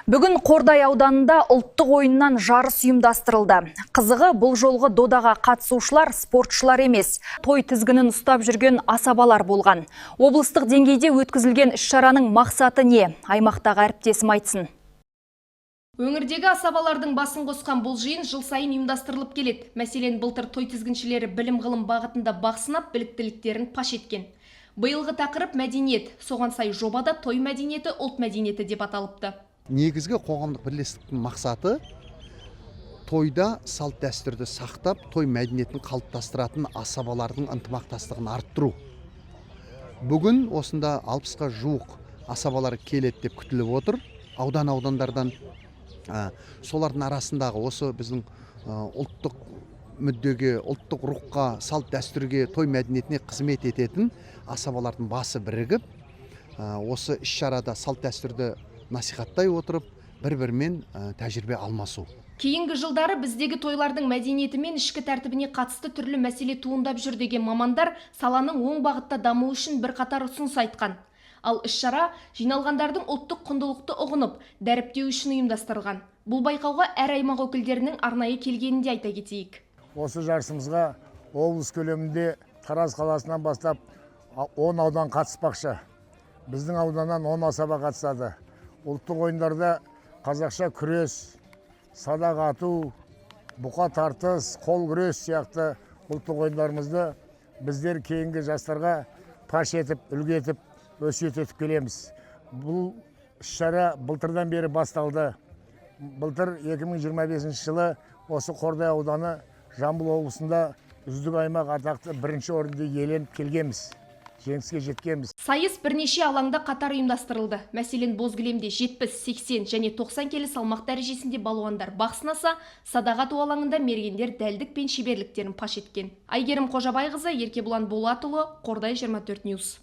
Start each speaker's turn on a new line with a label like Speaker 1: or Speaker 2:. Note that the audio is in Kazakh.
Speaker 1: Бүгін Қордай ауданында ұлттық ойыннан жарыс ұйымдастырылды. Қызығы, бұл жолғы додаға қатысушылар спортшылар емес, той тізгінін ұстап жүрген асабалар болған. Облыстық деңгейде өткізілген іс-шараның мақсаты не? Аймақтағы әріптесім айтсын.
Speaker 2: Өңірдегі асабалардың басын қосқан бұл жиын жыл сайын ұйымдастырылып келеді. Мәселен, былтыр той тізгіншілері білім-ғылым бағытында бақ сынап, біліктіліктерін паш еткен. Биылғы тақырып мәдениет. Соған сай жобада той мәдениеті, ұлт мәдениеті деп аталыпты.
Speaker 3: Негізгі қоғамдық бірлестіктің мақсаты тойда салт дәстүрді сақтап, той мәдениетін қалыптастыратын асабалардың ынтымақтастығын арттыру. Бүгін осында 60-қа жуық асабалар келеді деп күтіліп отыр. Аудандардан солардың арасындағы осы біздің ұлттық мүддеге, ұлттық рухқа, салт дәстүрге, той мәдениетіне қызмет ететін асабалардың басы бірігіп, осы іс-шарада салт дәстүрді насихаттай отырып, бір-бірімен тәжірибе алмасу.
Speaker 2: Кейінгі жылдары біздегі тойлардың мәдениеті мен ішкі тәртібіне қатысты түрлі мәселе туындап жүр деген мамандар саланың оң бағытта даму үшін бірқатар ұсыныс айтқан. Ал іс-шара жиналғандардың ұлттық құндылықты ұғынып, дәріптеу үшін ұйымдастырылған. Бұл байқауға әр аймақ өкілдерінің арнайы келгенін де айта кетейік.
Speaker 4: Осы жарысымызға облыс көлемінде Тараз қаласынан бастап 10 аудан қатыспақшы. Біздің ауданнан 10 асаба қатысады. Ұлттық ойындарда қазақша күрес, садақ ату, бұқа тартыс, қол күрес сияқты ұлттық ойындарымызды біздер кейінгі жастарға паш етіп, үлгі етіп, өсиет етіп келеміз. Бұл іс-шара былтырдан бері басталды. Былтыр 2025 жылы осы Қордай ауданы Жамбыл облысында үздік аймақ атақты бірінші орынды иеленіп келгенбіз. Жеңіске жеткенбіз.
Speaker 2: Сайыс бірнеше алаңда қатар ұйымдастырылды. Мәселен, Бозкілемде 70, 80 және 90 келі салмақ дәрежесінде балуандар бақ сынаса, садақ ату алаңында мергендер дәлдік пен шеберліктерін паш еткен. Айгерім Қожабайқызы, Еркебұлан Болатұлы, Қордай 24 Ньюс.